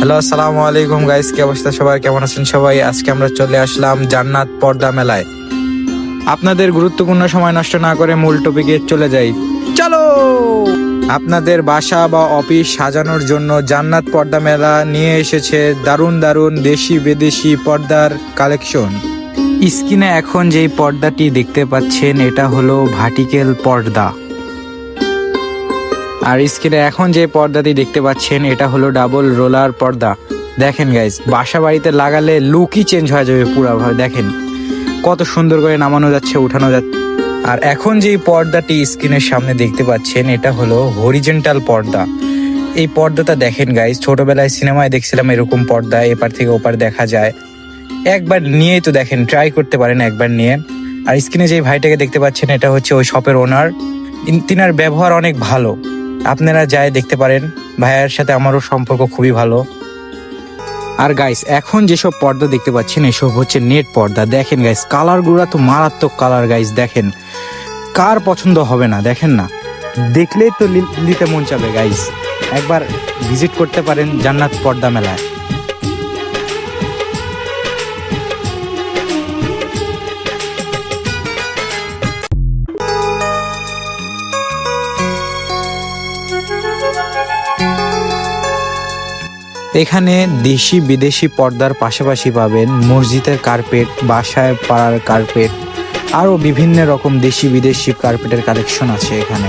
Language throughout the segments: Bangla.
হ্যালো, আসসালামু আলাইকুম গাইস। কি অবস্থা সবাই, কেমন আছেন সবাই? আজকে আমরা চলে আসলাম জান্নাত পর্দা মেলায়। আপনাদের গুরুত্বপূর্ণ সময় নষ্ট না করে মূল টপিকে চলে যাই, চলো। আপনাদের বাসা বা অফিস সাজানোর জন্য জান্নাত পর্দা মেলা নিয়ে এসেছে দারুণ দারুণ দেশি বিদেশি পর্দার কালেকশন। স্ক্রিনে এখন যেই পর্দাটি দেখতে পাচ্ছেন এটা হলো ভার্টিক্যাল পর্দা, আর স্ক্রিনে এখন যে পর্দাটি দেখতে পাচ্ছেন এটা হলো ডাবল রোলার পর্দা। দেখেন গাইস, বাসা বাড়িতে লাগালে লুকই চেঞ্জ হয়ে যাবে পুরোভাবে। দেখেন কত সুন্দর করে নামানো যাচ্ছে, উঠানো যাচ্ছে। আর এখন যে পর্দাটি স্ক্রিনের সামনে দেখতে পাচ্ছেন এটা হলো হরিজেন্টাল পর্দা। এই পর্দাটা দেখেন গাইস, ছোটবেলায় সিনেমায় দেখছিলাম এরকম পর্দা এপার থেকে ওপার দেখা যায়। একবার নিয়েই তো দেখেন, ট্রাই করতে পারেন একবার নিয়ে। আর স্ক্রিনে যে ভাইটাকে দেখতে পাচ্ছেন এটা হচ্ছে ওই শপের ওনার। তিনার ব্যবহার অনেক ভালো, আপনারা যাই দেখতে পারেন। ভাইয়ার সাথে আমারও সম্পর্ক খুবই ভালো। আর গাইস, এখন যেসব পর্দা দেখতে পাচ্ছেন এসব হচ্ছে নেট পর্দা। দেখেন গাইস, কালারগুলো তো মারাত্মক কালার গাইস। দেখেন কার পছন্দ হবে না, দেখেন না, দেখলেই তো নিতে মন চাবে গাইস। একবার ভিজিট করতে পারেন জান্নাত পর্দা মেলায়। এখানে দেশি বিদেশি পর্দার পাশাপাশি পাবেন মসজিদের কার্পেট, বাসায় পাড়ার কার্পেট, আরও বিভিন্ন রকম দেশি বিদেশি কার্পেটের কালেকশন আছে এখানে।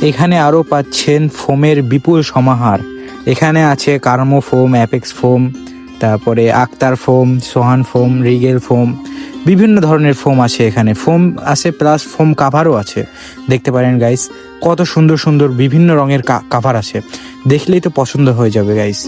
এখানে আরও পাচ্ছেন ফোমের বিপুল সমাহার। এখানে আছে কার্মো ফোম, অ্যাপেক্স ফোম, তারপরে আক্তার ফোম, সোহান ফোম, রিগেল ফোম, বিভিন্ন ধরনের ফোম আছে এখানে। ফোম আছে প্লাস ফোম কাভারও আছে, দেখতে পারেন গাইস। কত সুন্দর সুন্দর বিভিন্ন রঙের কাভার আছে, দেখলেই তো পছন্দ হয়ে যাবে গাইস।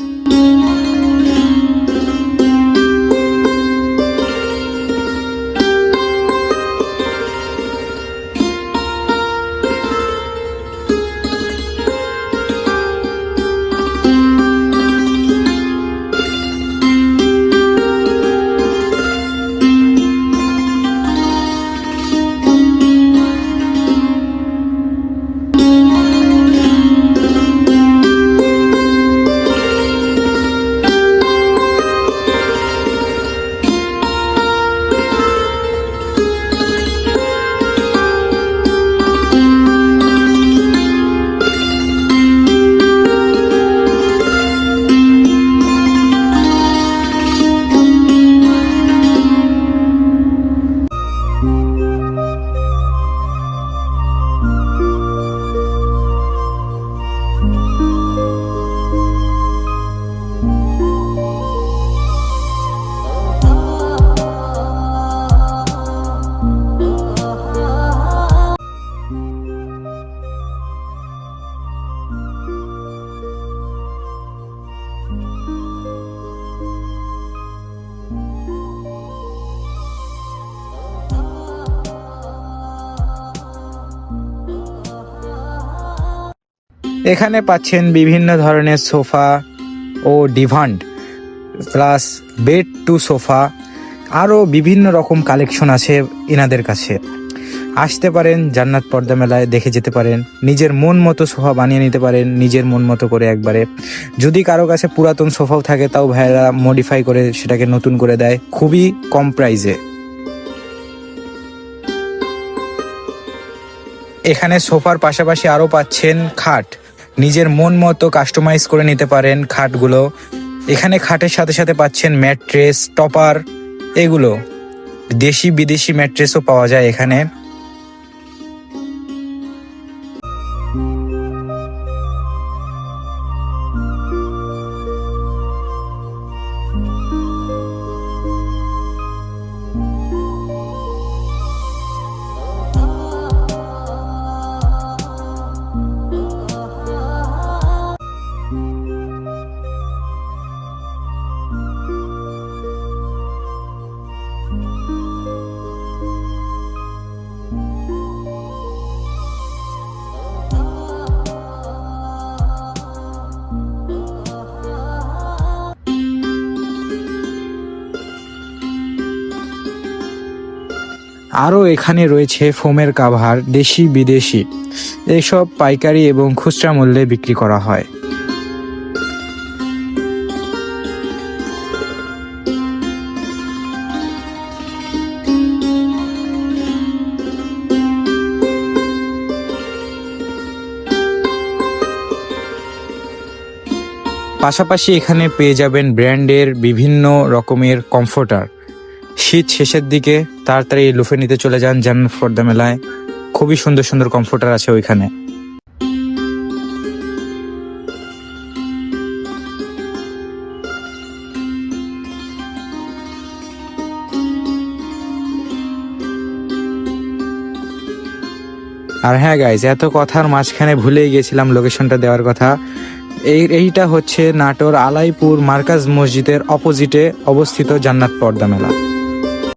এখানে পাচ্ছেন বিভিন্ন ধরনের সোফা ও divan plus bed to sofa, আরও বিভিন্ন রকম কালেকশন আছে এনাদের কাছে। আসতে পারেন জান্নাত পর্দা মেলায়, দেখে যেতে পারেন। নিজের মন মতো সোফা বানিয়ে নিতে পারেন নিজের মন মতো করে একবারে। যদি কারো কাছে পুরাতন সোফাও থাকে তাও ভাইয়েরা মডিফাই করে সেটাকে নতুন করে দেয় খুবই কম প্রাইসে। এখানে সোফার পাশাপাশি আরও পাচ্ছেন খাট, নিজের মন মতো কাস্টমাইজ করে নিতে পারেন খাটগুলো। এখানে খাটের সাথে সাথে পাচ্ছেন ম্যাট্রেস, টপার, এগুলো দেশি বিদেশি ম্যাট্রেসও পাওয়া যায় এখানে। আরও এখানে রয়েছে ফোমের কাভার, দেশি বিদেশি, এসব পাইকারি এবং খুচরা মূল্যে বিক্রি করা হয়। পাশাপাশি এখানে পেয়ে যাবেন ব্র্যান্ডের বিভিন্ন রকমের কমফোর্টার। শীত শেষের দিকে তাড়াতাড়ি লুফে নিতে চলে যান জান্নাত পর্দা মেলায়, খুবই সুন্দর সুন্দর কমফোর্টার আছে ওইখানে। আর হ্যাঁ গাইজ, এত কথার মাঝখানে ভুলেই গেছিলাম লোকেশনটা দেওয়ার কথা। এইটা হচ্ছে নাটোর আলাইপুর মার্কাজ মসজিদের অপোজিটে অবস্থিত জান্নাত পর্দা মেলা।